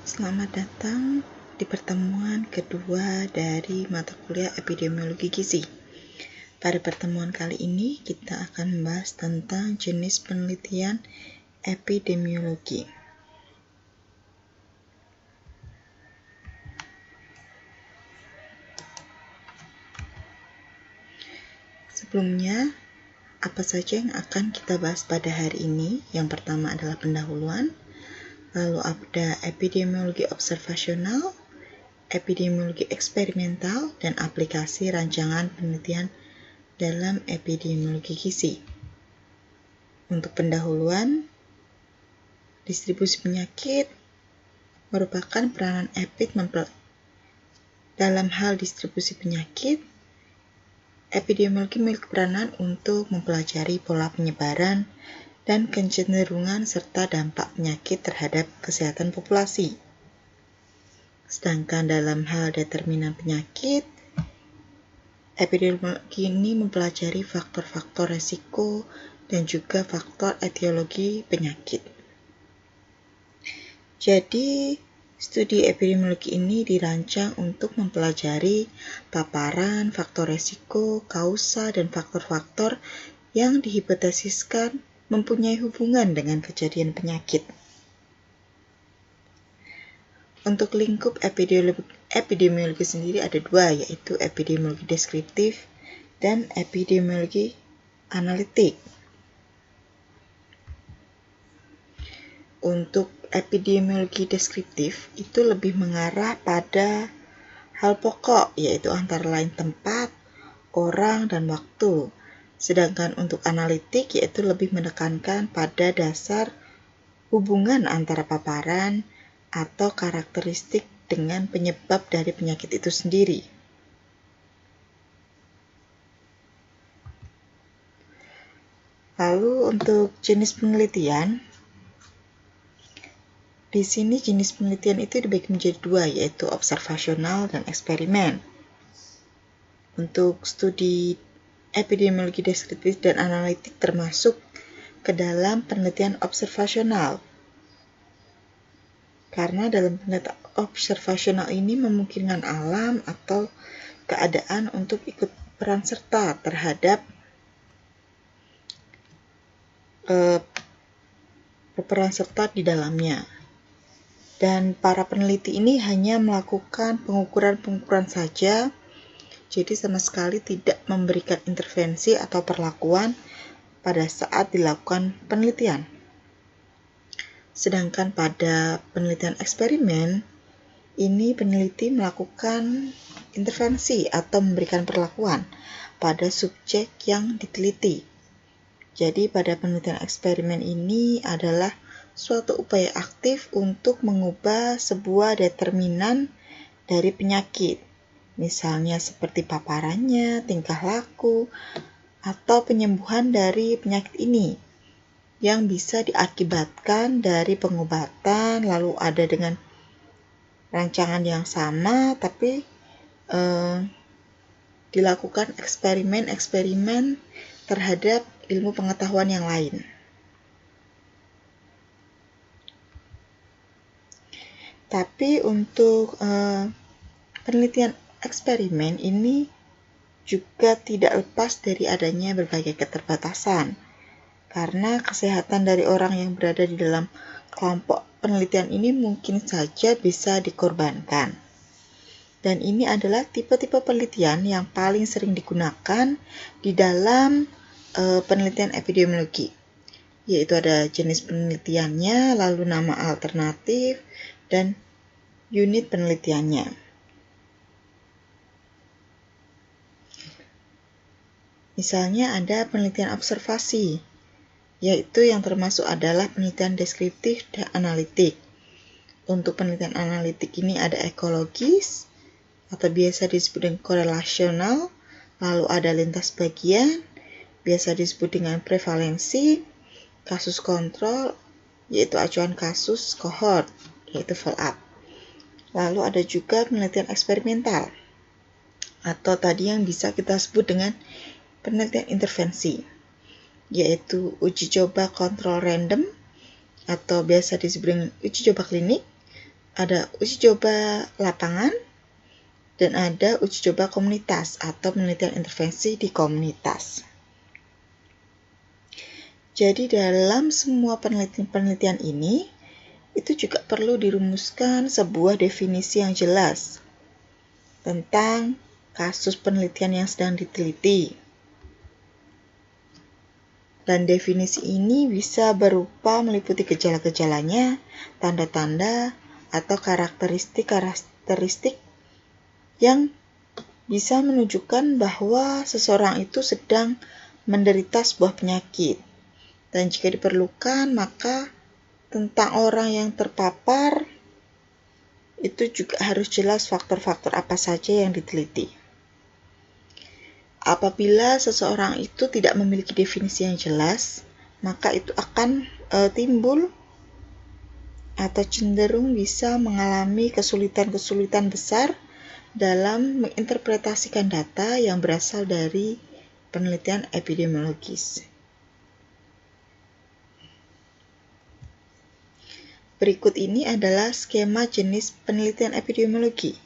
Selamat datang di pertemuan kedua dari mata kuliah epidemiologi gizi. Pada pertemuan kali ini kita akan membahas tentang jenis penelitian epidemiologi. Sebelumnya, apa saja yang akan kita bahas pada hari ini? Yang pertama adalah pendahuluan, lalu ada epidemiologi observasional, epidemiologi eksperimental, dan aplikasi rancangan penelitian dalam epidemiologi gizi. Untuk pendahuluan, distribusi penyakit merupakan peranan EPID dalam hal distribusi penyakit. Epidemiologi memiliki peranan untuk mempelajari pola penyebaran dan kecenderungan serta dampak penyakit terhadap kesehatan populasi. Sedangkan dalam hal determinan penyakit, epidemiologi ini mempelajari faktor-faktor resiko dan juga faktor etiologi penyakit. Jadi, studi epidemiologi ini dirancang untuk mempelajari paparan, faktor resiko, kausa, dan faktor-faktor yang dihipotesiskan mempunyai hubungan dengan kejadian penyakit. Untuk lingkup epidemiologi sendiri ada dua, yaitu epidemiologi deskriptif dan epidemiologi analitik. Untuk epidemiologi deskriptif itu lebih mengarah pada hal pokok, yaitu antara lain tempat, orang, dan waktu. Sedangkan untuk analitik yaitu lebih menekankan pada dasar hubungan antara paparan atau karakteristik dengan penyebab dari penyakit itu sendiri. Lalu untuk jenis penelitian, di sini jenis penelitian itu dibagi menjadi dua, yaitu observasional dan eksperimen. Untuk studi epidemiologi deskriptif dan analitik termasuk ke dalam penelitian observasional. Karena dalam penelitian observasional ini memungkinkan alam atau keadaan untuk ikut peran serta terhadap berperan serta di dalamnya. Dan para peneliti ini hanya melakukan pengukuran-pengukuran saja, jadi sama sekali tidak memberikan intervensi atau perlakuan pada saat dilakukan penelitian. Sedangkan pada penelitian eksperimen, ini peneliti melakukan intervensi atau memberikan perlakuan pada subjek yang diteliti. Jadi pada penelitian eksperimen ini adalah suatu upaya aktif untuk mengubah sebuah determinan dari penyakit, misalnya seperti paparannya, tingkah laku, atau penyembuhan dari penyakit ini yang bisa diakibatkan dari pengobatan, lalu ada dengan rancangan yang sama tapi dilakukan eksperimen-eksperimen terhadap ilmu pengetahuan yang lain. Tapi untuk penelitian eksperimen ini juga tidak lepas dari adanya berbagai keterbatasan, karena kesehatan dari orang yang berada di dalam kelompok penelitian ini mungkin saja bisa dikorbankan. Dan ini adalah tipe-tipe penelitian yang paling sering digunakan di dalam penelitian epidemiologi, yaitu ada jenis penelitiannya, lalu nama alternatif, dan unit penelitiannya. Misalnya ada penelitian observasi, yaitu yang termasuk adalah penelitian deskriptif dan analitik. Untuk penelitian analitik ini ada ekologis, atau biasa disebut dengan korelasional, lalu ada lintas bagian, biasa disebut dengan prevalensi, kasus kontrol, yaitu acuan kasus, kohort, yaitu follow-up. Lalu ada juga penelitian eksperimental, atau tadi yang bisa kita sebut dengan penelitian intervensi, yaitu uji coba kontrol random, atau biasa disebut dengan uji coba klinik, Ada uji coba lapangan dan ada uji coba komunitas atau penelitian intervensi di komunitas. Jadi dalam semua penelitian ini, itu juga perlu dirumuskan sebuah definisi yang jelas tentang kasus penelitian yang sedang diteliti. Dan definisi ini bisa berupa meliputi gejala-gejalanya, tanda-tanda, atau karakteristik yang bisa menunjukkan bahwa seseorang itu sedang menderita sebuah penyakit. Dan jika diperlukan, maka tentang orang yang terpapar itu juga harus jelas faktor-faktor apa saja yang diteliti. Apabila seseorang itu tidak memiliki definisi yang jelas, maka itu akan timbul atau cenderung bisa mengalami kesulitan-kesulitan besar dalam menginterpretasikan data yang berasal dari penelitian epidemiologis. Berikut ini adalah skema jenis penelitian epidemiologi.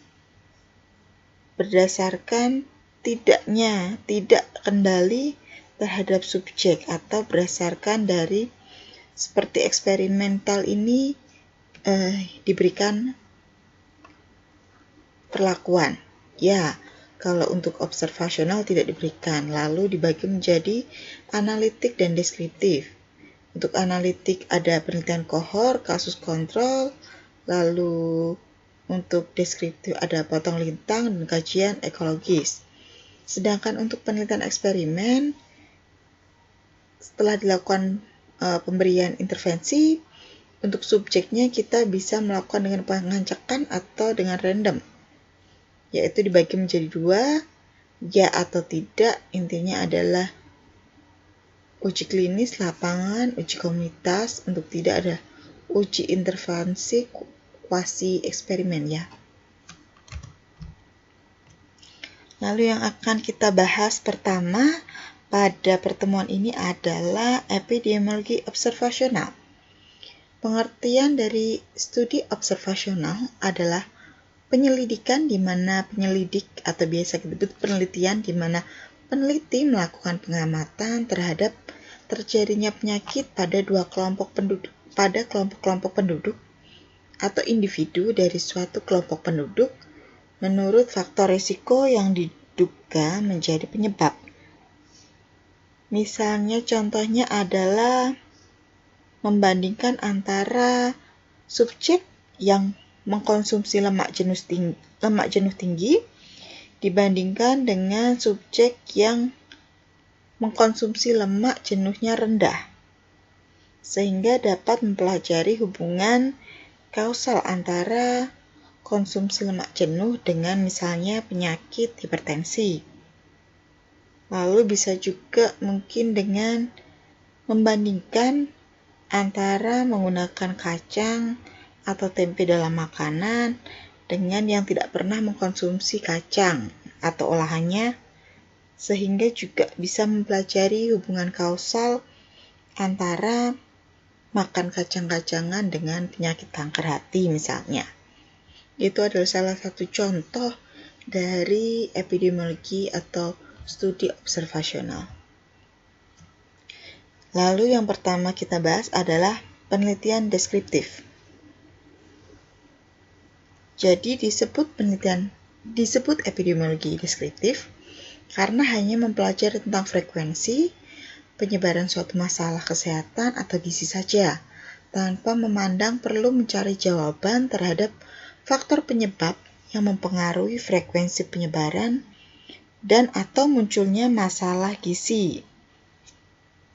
Berdasarkan tidak kendali terhadap subjek atau berdasarkan dari seperti eksperimental ini diberikan perlakuan. Ya, kalau untuk observasional tidak diberikan, lalu dibagi menjadi analitik dan deskriptif. Untuk analitik ada penelitian kohor, kasus kontrol, lalu untuk deskriptif ada potong lintang dan kajian ekologis. Sedangkan untuk penelitian eksperimen, setelah dilakukan pemberian intervensi, untuk subjeknya kita bisa melakukan dengan pengancakan atau dengan random, yaitu dibagi menjadi 2, ya atau tidak. Intinya adalah uji klinis lapangan, uji komunitas, untuk tidak ada uji intervensi kuasi eksperimen ya. Lalu yang akan kita bahas pertama pada pertemuan ini adalah epidemiologi observasional. Pengertian dari studi observasional adalah penyelidikan di mana penyelidik atau biasa disebut penelitian di mana peneliti melakukan pengamatan terhadap terjadinya penyakit pada kelompok penduduk atau individu dari suatu kelompok penduduk menurut faktor risiko yang diduga menjadi penyebab. Misalnya contohnya adalah membandingkan antara subjek yang mengkonsumsi lemak jenuh tinggi dibandingkan dengan subjek yang mengkonsumsi lemak jenuhnya rendah, sehingga dapat mempelajari hubungan kausal antara konsumsi lemak jenuh dengan misalnya penyakit hipertensi. Lalu bisa juga mungkin dengan membandingkan antara menggunakan kacang atau tempe dalam makanan dengan yang tidak pernah mengkonsumsi kacang atau olahannya, sehingga juga bisa mempelajari hubungan kausal antara makan kacang-kacangan dengan penyakit kanker hati misalnya. Itu adalah salah satu contoh dari epidemiologi atau studi observasional. Lalu yang pertama kita bahas adalah penelitian deskriptif. Jadi disebut epidemiologi deskriptif karena hanya mempelajari tentang frekuensi penyebaran suatu masalah kesehatan atau gizi saja, tanpa memandang perlu mencari jawaban terhadap faktor penyebab yang mempengaruhi frekuensi penyebaran dan atau munculnya masalah gizi.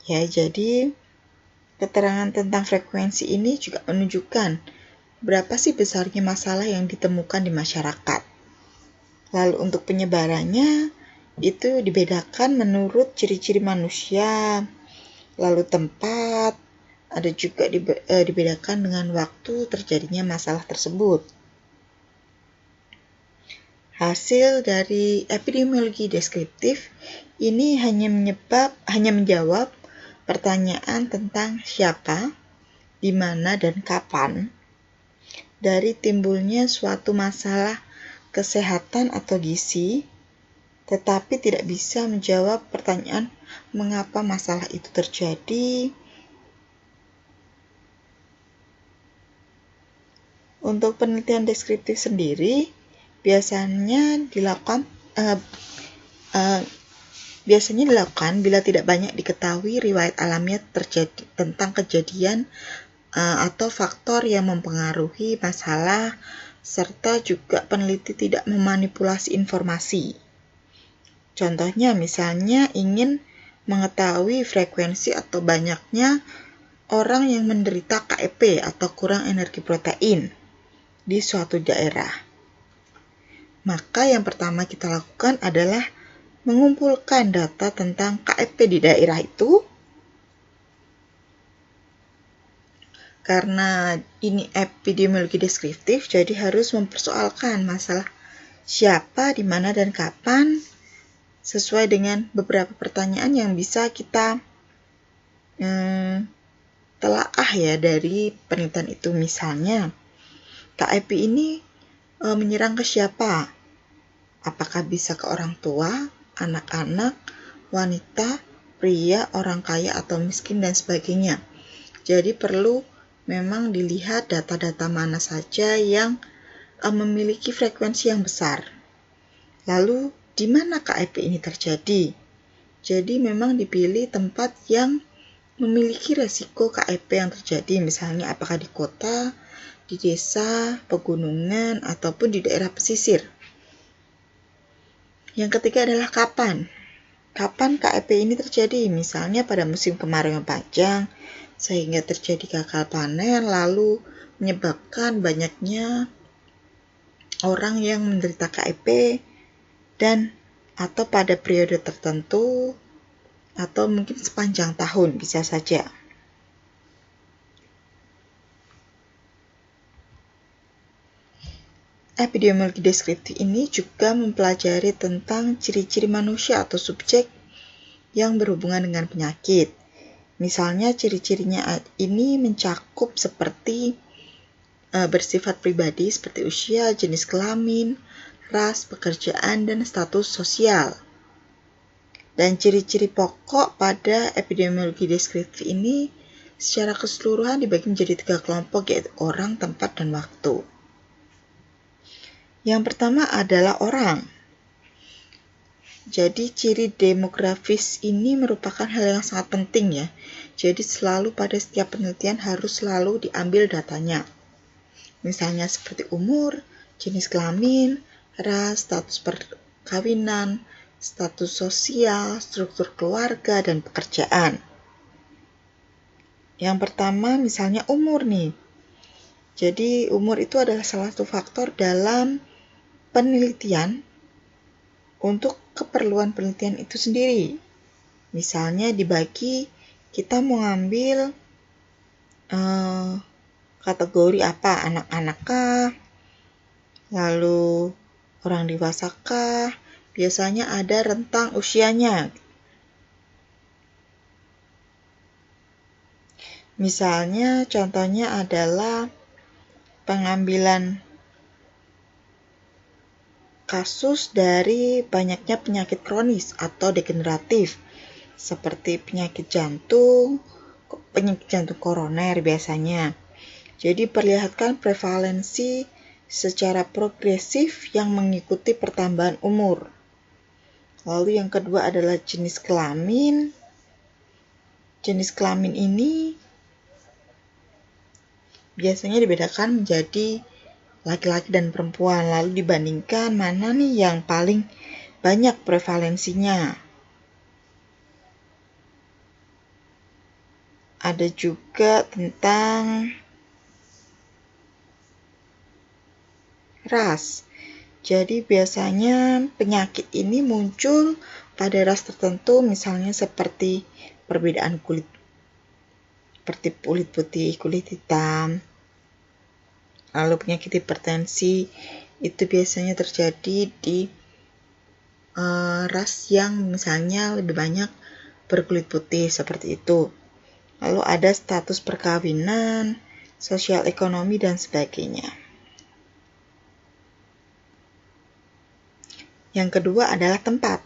Ya, jadi keterangan tentang frekuensi ini juga menunjukkan berapa sih besarnya masalah yang ditemukan di masyarakat. Lalu untuk penyebarannya itu dibedakan menurut ciri-ciri manusia, lalu tempat, ada juga dibedakan dengan waktu terjadinya masalah tersebut. Hasil dari epidemiologi deskriptif ini hanya menjawab pertanyaan tentang siapa, di mana, dan kapan, dari timbulnya suatu masalah kesehatan atau gizi, tetapi tidak bisa menjawab pertanyaan mengapa masalah itu terjadi. Untuk penelitian deskriptif sendiri, biasanya dilakukan bila tidak banyak diketahui riwayat alamiah terjadi tentang kejadian atau faktor yang mempengaruhi masalah, serta juga peneliti tidak memanipulasi informasi. Contohnya, misalnya ingin mengetahui frekuensi atau banyaknya orang yang menderita KEP atau kurang energi protein di suatu daerah. Maka yang pertama kita lakukan adalah mengumpulkan data tentang KEP di daerah itu. Karena ini epidemiologi deskriptif, jadi harus mempersoalkan masalah siapa, di mana, dan kapan, sesuai dengan beberapa pertanyaan yang bisa kita telaah ya dari penelitian itu. Misalnya, KEP ini menyerang ke siapa? Apakah bisa ke orang tua, anak-anak, wanita, pria, orang kaya atau miskin, dan sebagainya. Jadi perlu memang dilihat data-data mana saja yang memiliki frekuensi yang besar. Lalu, di mana KEP ini terjadi? Jadi memang dipilih tempat yang memiliki resiko KEP yang terjadi, misalnya apakah di kota, di desa, pegunungan, ataupun di daerah pesisir. Yang ketiga adalah kapan. Kapan KEP ini terjadi? Misalnya pada musim kemarau yang panjang, sehingga terjadi gagal panen, lalu menyebabkan banyaknya orang yang menderita KEP, dan atau pada periode tertentu, atau mungkin sepanjang tahun bisa saja. Epidemiologi deskriptif ini juga mempelajari tentang ciri-ciri manusia atau subjek yang berhubungan dengan penyakit. Misalnya ciri-cirinya ini mencakup seperti bersifat pribadi seperti usia, jenis kelamin, ras, pekerjaan, dan status sosial. Dan ciri-ciri pokok pada epidemiologi deskriptif ini secara keseluruhan dibagi menjadi 3 kelompok, yaitu orang, tempat, dan waktu. Yang pertama adalah orang. Jadi ciri demografis ini merupakan hal yang sangat penting ya. Jadi selalu pada setiap penelitian harus selalu diambil datanya. Misalnya seperti umur, jenis kelamin, ras, status perkawinan, status sosial, struktur keluarga, dan pekerjaan. Yang pertama misalnya umur nih. Jadi umur itu adalah salah satu faktor dalam penelitian untuk keperluan penelitian itu sendiri. Misalnya dibagi, kita mau ngambil kategori apa, anak-anak kah, lalu orang dewasa kah, biasanya ada rentang usianya. Misalnya contohnya adalah pengambilan kasus dari banyaknya penyakit kronis atau degeneratif seperti penyakit jantung koroner biasanya. Jadi perlihatkan prevalensi secara progresif yang mengikuti pertambahan umur. Lalu yang kedua adalah jenis kelamin. Jenis kelamin ini biasanya dibedakan menjadi laki-laki dan perempuan, lalu dibandingkan mana nih yang paling banyak prevalensinya. Ada juga tentang ras. Jadi biasanya penyakit ini muncul pada ras tertentu, misalnya seperti perbedaan kulit, seperti kulit putih, kulit hitam. Lalu penyakit hipertensi itu biasanya terjadi di ras yang misalnya lebih banyak berkulit putih seperti itu. Lalu ada status perkawinan, sosial ekonomi, dan sebagainya. Yang kedua adalah tempat.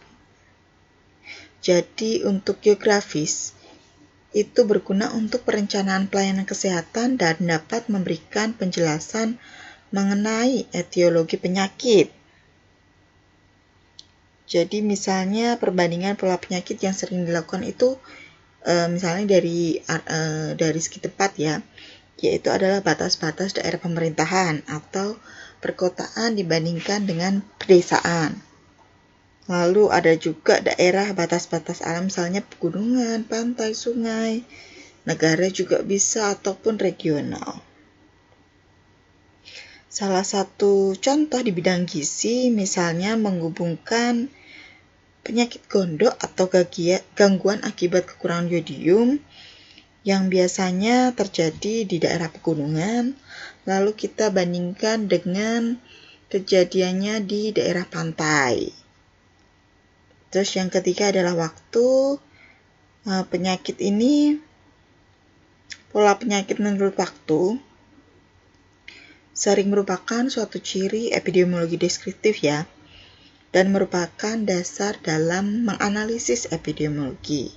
Jadi untuk geografis, itu berguna untuk perencanaan pelayanan kesehatan dan dapat memberikan penjelasan mengenai etiologi penyakit. Jadi misalnya perbandingan pola penyakit yang sering dilakukan itu misalnya dari segi tempat ya, yaitu adalah batas-batas daerah pemerintahan atau perkotaan dibandingkan dengan pedesaan. Lalu ada juga daerah batas-batas alam, misalnya pegunungan, pantai, sungai, negara juga bisa, ataupun regional. Salah satu contoh di bidang gizi misalnya menghubungkan penyakit gondok atau gangguan akibat kekurangan yodium yang biasanya terjadi di daerah pegunungan, lalu kita bandingkan dengan kejadiannya di daerah pantai. Terus yang ketiga adalah waktu. Penyakit ini, pola penyakit menurut waktu, sering merupakan suatu ciri epidemiologi deskriptif ya, dan merupakan dasar dalam menganalisis epidemiologi.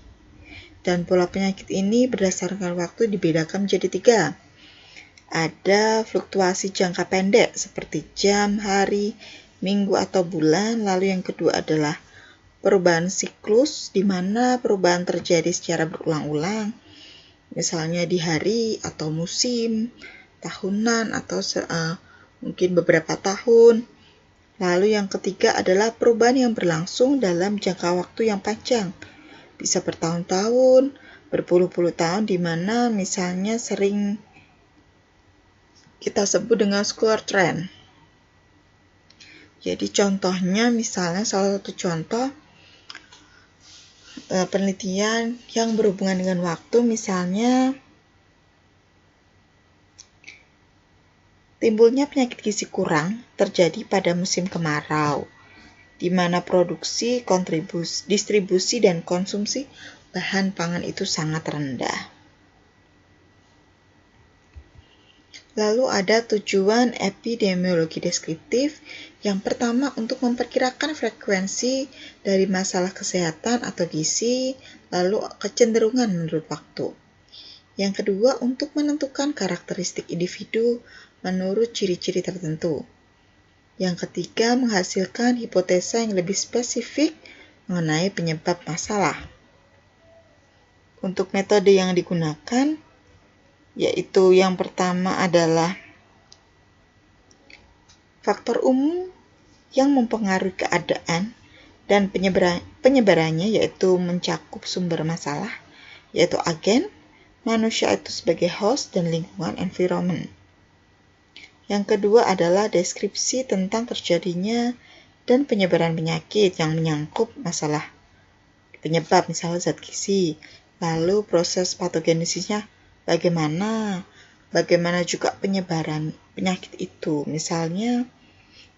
Dan pola penyakit ini berdasarkan waktu dibedakan menjadi 3. Ada fluktuasi jangka pendek seperti jam, hari, minggu, atau bulan. Lalu yang kedua adalah perubahan siklus, di mana perubahan terjadi secara berulang-ulang, misalnya di hari atau musim, tahunan, atau mungkin beberapa tahun. Lalu yang ketiga adalah perubahan yang berlangsung dalam jangka waktu yang panjang, bisa bertahun-tahun, berpuluh-puluh tahun, di mana misalnya sering kita sebut dengan square trend. Jadi contohnya, misalnya salah satu contoh penelitian yang berhubungan dengan waktu, misalnya timbulnya penyakit gizi kurang terjadi pada musim kemarau, di mana produksi, distribusi, dan konsumsi bahan pangan itu sangat rendah. Lalu ada tujuan epidemiologi deskriptif. Yang pertama, untuk memperkirakan frekuensi dari masalah kesehatan atau gizi, lalu kecenderungan menurut waktu. Yang kedua, untuk menentukan karakteristik individu menurut ciri-ciri tertentu. Yang ketiga, menghasilkan hipotesa yang lebih spesifik mengenai penyebab masalah. Untuk metode yang digunakan, yaitu yang pertama adalah faktor umum yang mempengaruhi keadaan dan penyebarannya, yaitu mencakup sumber masalah, yaitu agen, manusia itu sebagai host, dan lingkungan environment. Yang kedua adalah deskripsi tentang terjadinya dan penyebaran penyakit yang menyangkut masalah penyebab, misalnya zat gizi. Lalu proses patogenesisnya bagaimana juga penyebaran penyakit itu, misalnya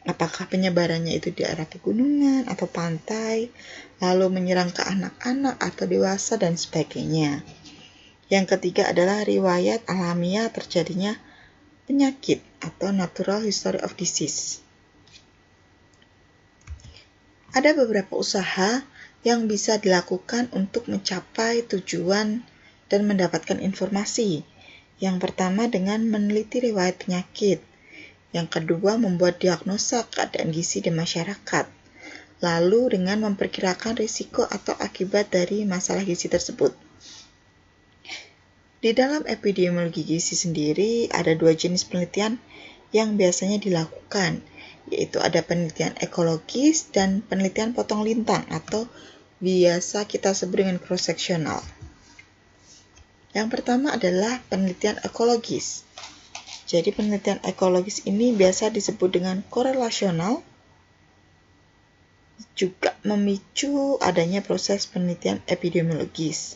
apakah penyebarannya itu di daerah pegunungan atau pantai, lalu menyerang ke anak-anak atau dewasa, dan sebagainya. Yang ketiga adalah riwayat alamiah terjadinya penyakit atau natural history of disease. Ada beberapa usaha yang bisa dilakukan untuk mencapai tujuan dan mendapatkan informasi. Yang pertama dengan meneliti riwayat penyakit. Yang kedua membuat diagnosa keadaan gizi di masyarakat. Lalu dengan memperkirakan risiko atau akibat dari masalah gizi tersebut. Di dalam epidemiologi gizi sendiri ada 2 jenis penelitian yang biasanya dilakukan, yaitu ada penelitian ekologis dan penelitian potong lintang atau biasa kita sebut dengan cross-sectional. Yang pertama adalah penelitian ekologis. Jadi penelitian ekologis ini biasa disebut dengan korelasional, juga memicu adanya proses penelitian epidemiologis.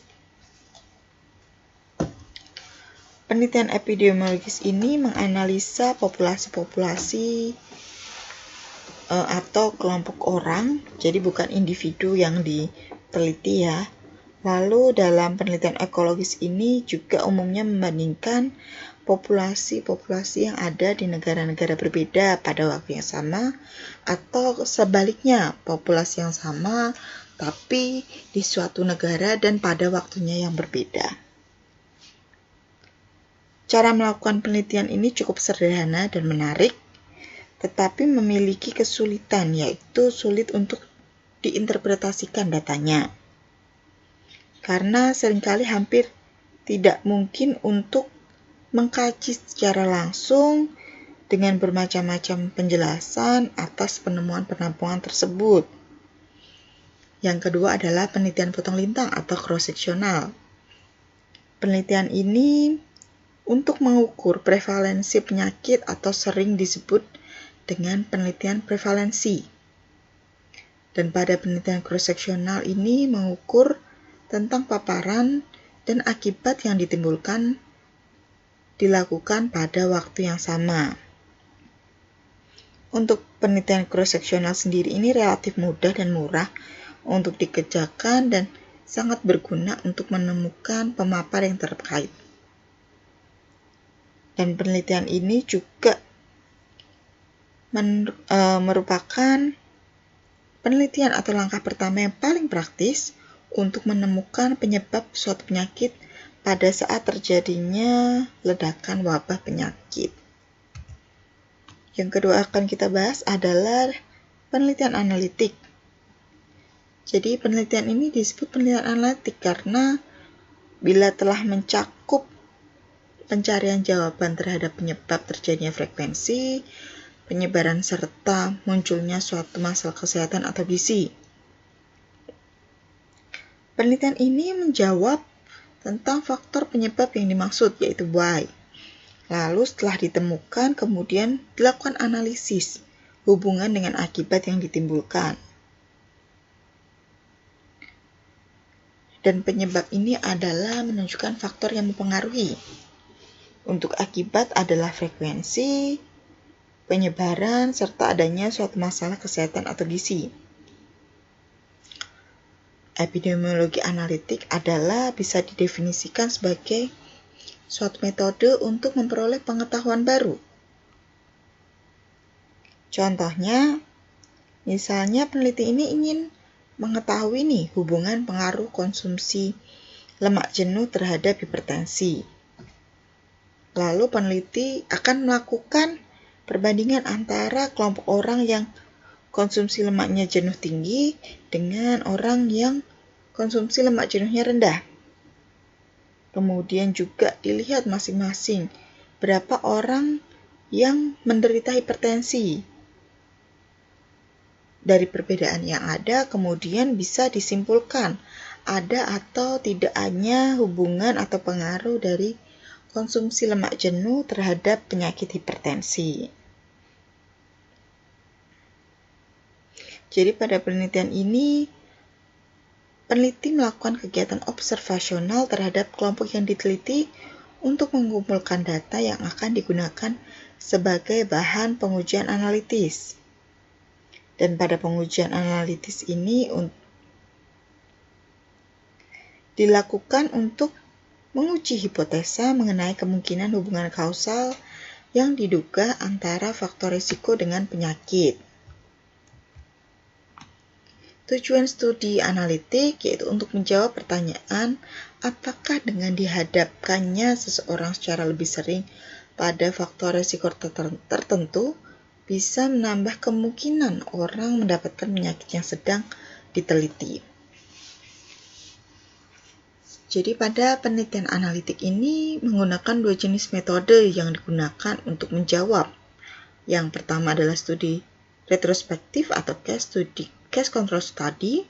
Penelitian epidemiologis ini menganalisa populasi-populasi atau kelompok orang, jadi bukan individu yang diteliti ya. Lalu dalam penelitian ekologis ini juga umumnya membandingkan populasi-populasi yang ada di negara-negara berbeda pada waktu yang sama, atau sebaliknya, populasi yang sama tapi di suatu negara dan pada waktunya yang berbeda. Cara melakukan penelitian ini cukup sederhana dan menarik, tetapi memiliki kesulitan, yaitu sulit untuk diinterpretasikan datanya. Karena seringkali hampir tidak mungkin untuk mengkaji secara langsung dengan bermacam-macam penjelasan atas penemuan-penemuan tersebut. Yang kedua adalah penelitian potong lintang atau cross-seksional. Penelitian ini untuk mengukur prevalensi penyakit atau sering disebut dengan penelitian prevalensi. Dan pada penelitian cross-seksional ini mengukur tentang paparan dan akibat yang dilakukan pada waktu yang sama. Untuk penelitian cross-seksional sendiri ini relatif mudah dan murah untuk dikerjakan dan sangat berguna untuk menemukan pemapar yang terkait. Dan penelitian ini juga merupakan penelitian atau langkah pertama yang paling praktis untuk menemukan penyebab suatu penyakit pada saat terjadinya ledakan wabah penyakit. Yang kedua akan kita bahas adalah penelitian analitik. Jadi penelitian ini disebut penelitian analitik karena bila telah mencakup pencarian jawaban terhadap penyebab terjadinya frekuensi, penyebaran serta munculnya suatu masalah kesehatan atau gizi. Penelitian ini menjawab tentang faktor penyebab yang dimaksud, yaitu why. Lalu setelah ditemukan, kemudian dilakukan analisis hubungan dengan akibat yang ditimbulkan. Dan penyebab ini adalah menunjukkan faktor yang mempengaruhi. Untuk akibat adalah frekuensi, penyebaran, serta adanya suatu masalah kesehatan atau gizi. Epidemiologi analitik adalah bisa didefinisikan sebagai suatu metode untuk memperoleh pengetahuan baru. Contohnya, misalnya peneliti ini ingin mengetahui hubungan pengaruh konsumsi lemak jenuh terhadap hipertensi. Lalu peneliti akan melakukan perbandingan antara kelompok orang yang konsumsi lemaknya jenuh tinggi dengan orang yang konsumsi lemak jenuhnya rendah. Kemudian juga dilihat masing-masing berapa orang yang menderita hipertensi. Dari perbedaan yang ada, kemudian bisa disimpulkan ada atau tidaknya hubungan atau pengaruh dari konsumsi lemak jenuh terhadap penyakit hipertensi. Jadi pada penelitian ini, peneliti melakukan kegiatan observasional terhadap kelompok yang diteliti untuk mengumpulkan data yang akan digunakan sebagai bahan pengujian analitis. Dan pada pengujian analitis ini dilakukan untuk menguji hipotesa mengenai kemungkinan hubungan kausal yang diduga antara faktor risiko dengan penyakit. Tujuan studi analitik yaitu untuk menjawab pertanyaan apakah dengan dihadapkannya seseorang secara lebih sering pada faktor risiko tertentu bisa menambah kemungkinan orang mendapatkan penyakit yang sedang diteliti. Jadi pada penelitian analitik ini menggunakan dua jenis metode yang digunakan untuk menjawab. Yang pertama adalah studi retrospektif atau case control study.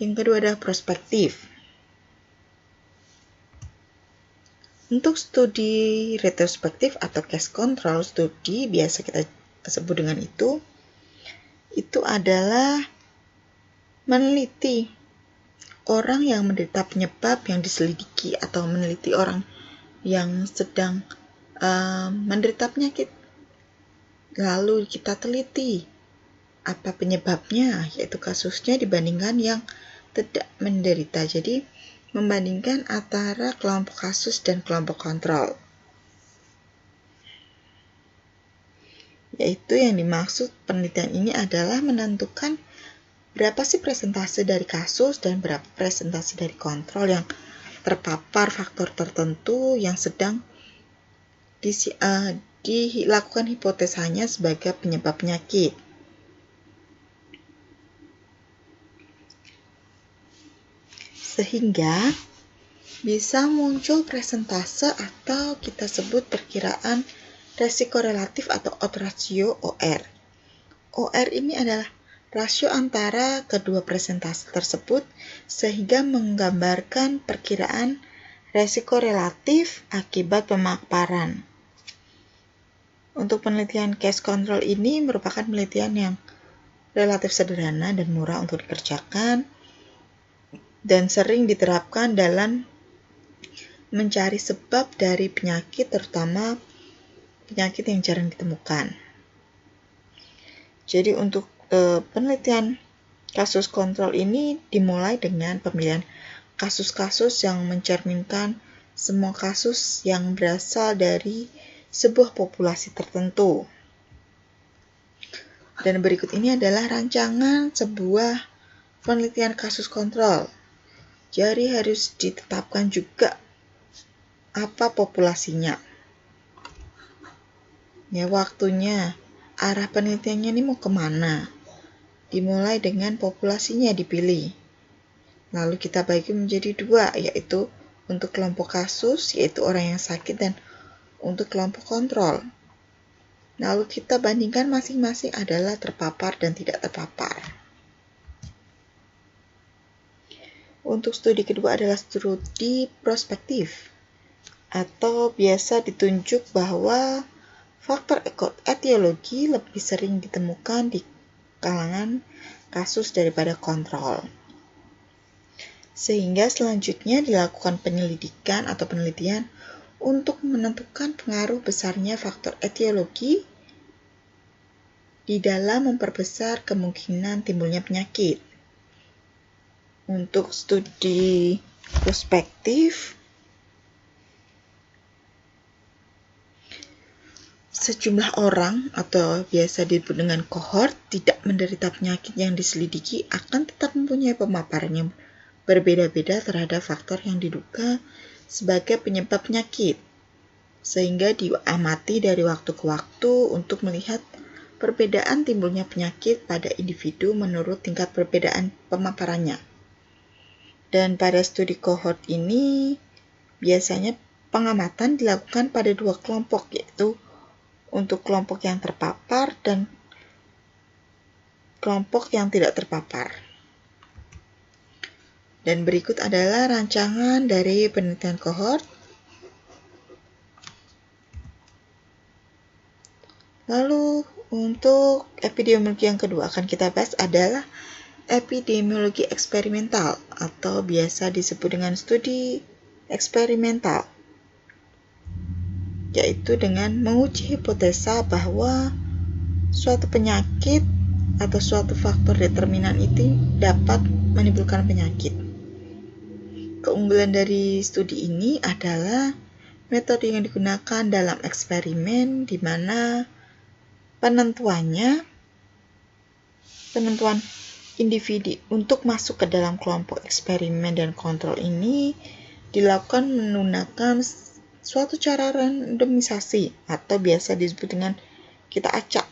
Yang kedua adalah prospektif. Untuk studi retrospektif atau case control studi, biasa kita sebut dengan itu adalah meneliti orang yang menderita penyebab yang diselidiki atau meneliti orang yang sedang menderita penyakit. Lalu kita teliti apa penyebabnya, yaitu kasusnya dibandingkan yang tidak menderita. Jadi membandingkan antara kelompok kasus dan kelompok kontrol. yaitu yang dimaksud penelitian ini adalah menentukan berapa sih persentase dari kasus dan berapa persentase dari kontrol yang terpapar faktor tertentu yang sedang dilakukan hipotesanya sebagai penyebab penyakit. Sehingga bisa muncul presentase atau kita sebut perkiraan resiko relatif atau odds ratio OR. OR ini adalah rasio antara kedua presentase tersebut sehingga menggambarkan perkiraan resiko relatif akibat pemaparan. Untuk penelitian case control ini merupakan penelitian yang relatif sederhana dan murah untuk dikerjakan dan sering diterapkan dalam mencari sebab dari penyakit, terutama penyakit yang jarang ditemukan. Jadi untuk penelitian kasus kontrol ini dimulai dengan pemilihan kasus-kasus yang mencerminkan semua kasus yang berasal dari sebuah populasi tertentu. Dan berikut ini adalah rancangan sebuah penelitian kasus kontrol. Jadi harus ditetapkan juga apa populasinya. Ya, waktunya, arah penelitiannya ini mau kemana? Dimulai dengan populasinya dipilih. Lalu kita bagi menjadi dua, yaitu untuk kelompok kasus, yaitu orang yang sakit, dan untuk kelompok kontrol. Lalu kita bandingkan masing-masing adalah terpapar dan tidak terpapar. Untuk studi kedua adalah studi prospektif, atau biasa ditunjuk bahwa faktor etiologi lebih sering ditemukan di kalangan kasus daripada kontrol. Sehingga selanjutnya dilakukan penyelidikan atau penelitian untuk menentukan pengaruh besarnya faktor etiologi di dalam memperbesar kemungkinan timbulnya penyakit. Untuk studi prospektif, sejumlah orang atau biasa disebut dengan kohort tidak menderita penyakit yang diselidiki akan tetap mempunyai pemaparan yang berbeda-beda terhadap faktor yang diduga sebagai penyebab penyakit, sehingga diamati dari waktu ke waktu untuk melihat perbedaan timbulnya penyakit pada individu menurut tingkat perbedaan pemaparannya. Dan pada studi kohort ini biasanya pengamatan dilakukan pada dua kelompok, yaitu untuk kelompok yang terpapar dan kelompok yang tidak terpapar. Dan berikut adalah rancangan dari penelitian kohort. Lalu untuk epidemiologi yang kedua akan kita bahas adalah epidemiologi eksperimental atau biasa disebut dengan studi eksperimental, yaitu dengan menguji hipotesa bahwa suatu penyakit atau suatu faktor determinan itu dapat menimbulkan penyakit. Keunggulan dari studi ini adalah metode yang digunakan dalam eksperimen di mana penentuan individu untuk masuk ke dalam kelompok eksperimen dan kontrol ini dilakukan menggunakan suatu cara randomisasi atau biasa disebut dengan kita acak.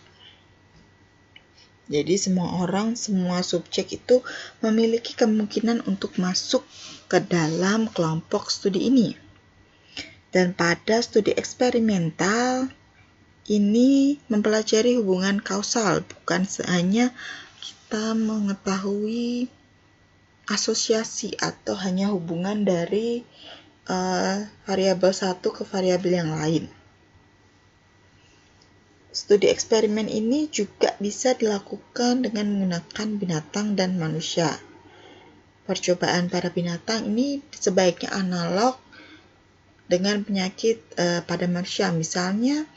Jadi semua subjek itu memiliki kemungkinan untuk masuk ke dalam kelompok studi ini. Dan pada studi eksperimental ini mempelajari hubungan kausal, bukan hanya kita mengetahui asosiasi atau hanya hubungan dari variabel satu ke variabel yang lain. Studi eksperimen ini juga bisa dilakukan dengan menggunakan binatang dan manusia. Percobaan pada binatang ini sebaiknya analog dengan penyakit pada manusia. Misalnya,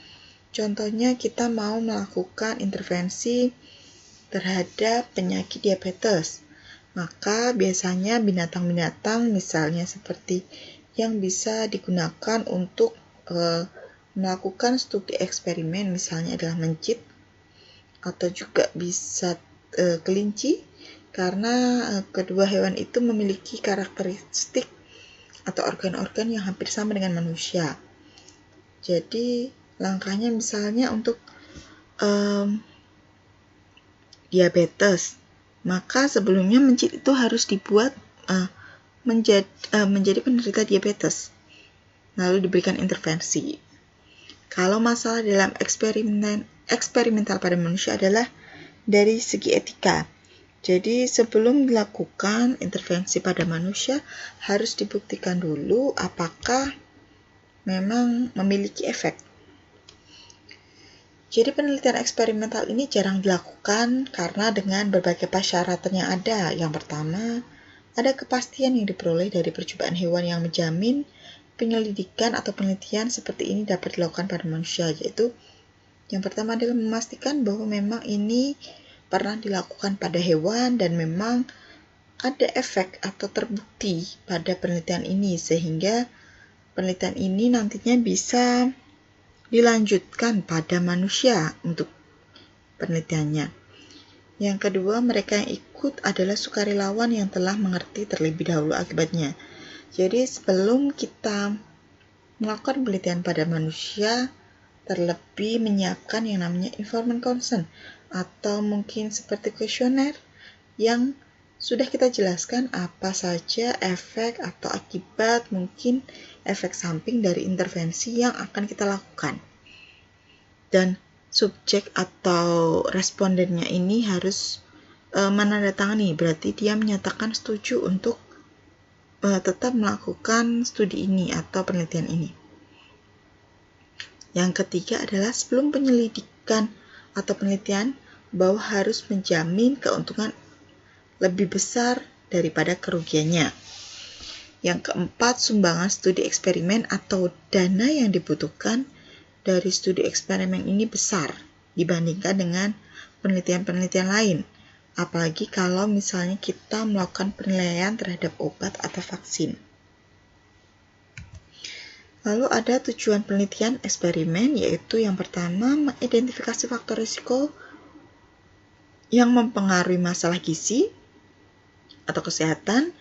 contohnya kita mau melakukan intervensi terhadap penyakit diabetes. Maka biasanya binatang-binatang misalnya seperti yang bisa digunakan untuk melakukan studi eksperimen misalnya adalah mencit atau juga bisa kelinci, karena kedua hewan itu memiliki karakteristik atau organ-organ yang hampir sama dengan manusia. Jadi langkahnya misalnya untuk diabetes, maka sebelumnya mencit itu harus dibuat menjadi penderita diabetes, lalu diberikan intervensi. Kalau masalah dalam eksperimental pada manusia adalah dari segi etika. Jadi sebelum dilakukan intervensi pada manusia harus dibuktikan dulu apakah memang memiliki efek. Jadi penelitian eksperimental ini jarang dilakukan karena dengan berbagai persyaratan yang ada. Yang pertama, ada kepastian yang diperoleh dari percobaan hewan yang menjamin penyelidikan atau penelitian seperti ini dapat dilakukan pada manusia, yaitu yang pertama adalah memastikan bahwa memang ini pernah dilakukan pada hewan dan memang ada efek atau terbukti pada penelitian ini, sehingga penelitian ini nantinya bisa dilanjutkan pada manusia untuk penelitiannya. Yang kedua, mereka yang ikut adalah sukarelawan yang telah mengerti terlebih dahulu akibatnya. Jadi sebelum kita melakukan penelitian pada manusia, terlebih menyiapkan yang namanya informed consent atau mungkin seperti kuesioner yang sudah kita jelaskan apa saja efek atau akibat, mungkin efek samping dari intervensi yang akan kita lakukan. Dan subjek atau respondennya ini harus menandatangani, berarti dia menyatakan setuju untuk tetap melakukan studi ini atau penelitian ini. Yang ketiga adalah sebelum penyelidikan atau penelitian bahwa harus menjamin keuntungan lebih besar daripada kerugiannya. Yang keempat, sumbangan studi eksperimen atau dana yang dibutuhkan dari studi eksperimen ini besar dibandingkan dengan penelitian-penelitian lain. Apalagi kalau misalnya kita melakukan penilaian terhadap obat atau vaksin. Lalu ada tujuan penelitian eksperimen, yaitu yang pertama mengidentifikasi faktor risiko yang mempengaruhi masalah gizi atau kesehatan.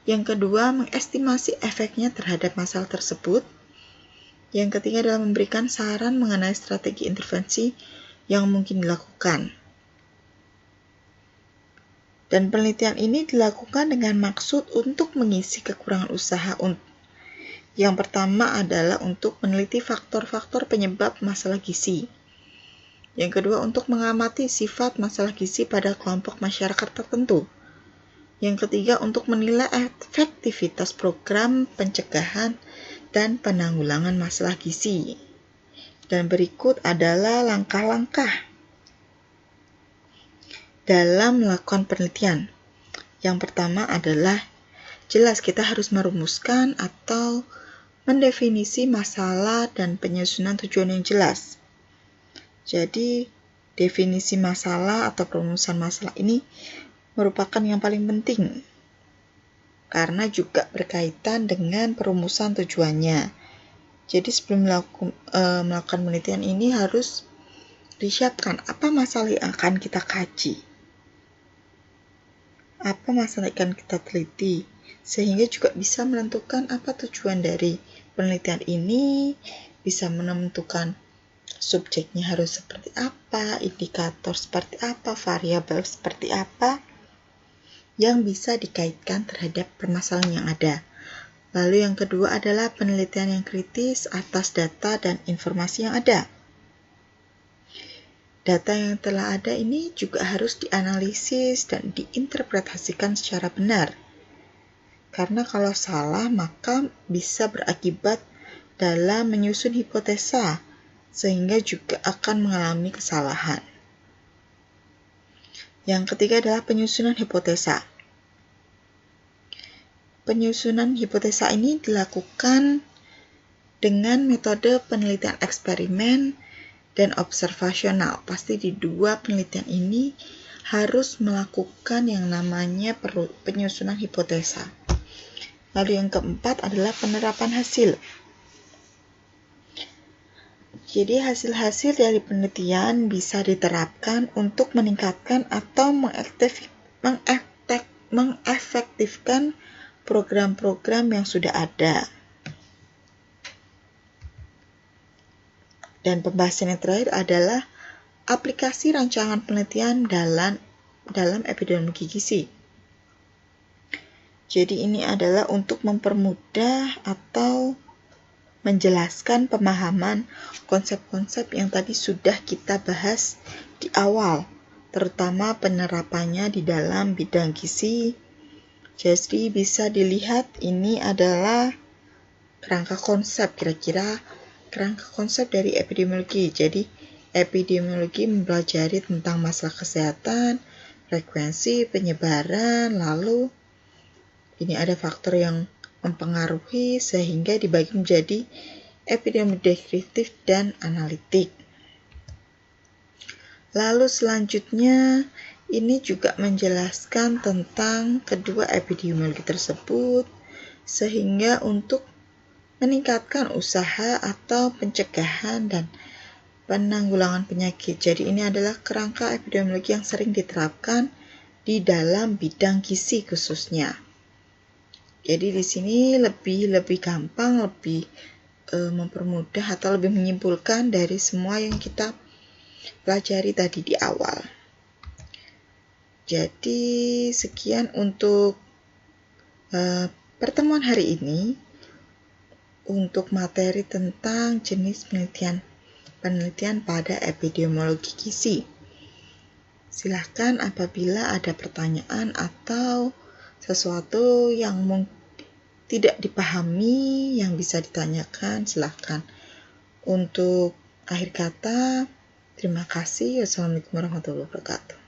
Yang kedua, mengestimasi efeknya terhadap masalah tersebut. Yang ketiga adalah memberikan saran mengenai strategi intervensi yang mungkin dilakukan. Dan penelitian ini dilakukan dengan maksud untuk mengisi kekurangan usaha. Yang pertama adalah untuk meneliti faktor-faktor penyebab masalah gizi. Yang kedua, untuk mengamati sifat masalah gizi pada kelompok masyarakat tertentu. Yang ketiga, untuk menilai efektivitas program pencegahan dan penanggulangan masalah gizi. Dan berikut adalah langkah-langkah dalam melakukan penelitian. Yang pertama adalah jelas kita harus merumuskan atau mendefinisi masalah dan penyusunan tujuan yang jelas. Jadi, definisi masalah atau perumusan masalah ini merupakan yang paling penting karena juga berkaitan dengan perumusan tujuannya. Jadi sebelum melakukan penelitian ini harus disiapkan apa masalah yang akan kita kaji, apa masalah yang akan kita teliti, sehingga juga bisa menentukan apa tujuan dari penelitian ini, bisa menentukan subjeknya harus seperti apa, indikator seperti apa, variabel seperti apa, yang bisa dikaitkan terhadap permasalahan yang ada. Lalu yang kedua adalah penelitian yang kritis atas data dan informasi yang ada. Data yang telah ada ini juga harus dianalisis dan diinterpretasikan secara benar. Karena kalau salah maka bisa berakibat dalam menyusun hipotesa, sehingga juga akan mengalami kesalahan. Yang ketiga adalah penyusunan hipotesa. Penyusunan hipotesa ini dilakukan dengan metode penelitian eksperimen dan observasional. Pasti di dua penelitian ini harus melakukan yang namanya penyusunan hipotesa. Lalu yang keempat adalah penerapan hasil. Jadi hasil-hasil dari penelitian bisa diterapkan untuk meningkatkan atau mengefektifkan program-program yang sudah ada. Dan pembahasan yang terakhir adalah aplikasi rancangan penelitian dalam epidemiologi gizi. Jadi ini adalah untuk mempermudah atau menjelaskan pemahaman konsep-konsep yang tadi sudah kita bahas di awal, terutama penerapannya di dalam bidang gizi. Jadi bisa dilihat ini adalah kerangka konsep, kira-kira kerangka konsep dari epidemiologi. Jadi epidemiologi mempelajari tentang masalah kesehatan, frekuensi, penyebaran, lalu ini ada faktor yang mempengaruhi sehingga dibagi menjadi epidemiologi deskriptif dan analitik. Lalu selanjutnya ini juga menjelaskan tentang kedua epidemiologi tersebut sehingga untuk meningkatkan usaha atau pencegahan dan penanggulangan penyakit. Jadi ini adalah kerangka epidemiologi yang sering diterapkan di dalam bidang gizi khususnya. Jadi di sini lebih gampang, lebih mempermudah atau lebih menyimpulkan dari semua yang kita pelajari tadi di awal. Jadi sekian untuk pertemuan hari ini untuk materi tentang jenis penelitian pada epidemiologi gizi. Silahkan apabila ada pertanyaan atau sesuatu yang tidak dipahami yang bisa ditanyakan, silahkan. Untuk akhir kata, terima kasih. Wassalamualaikum warahmatullahi wabarakatuh.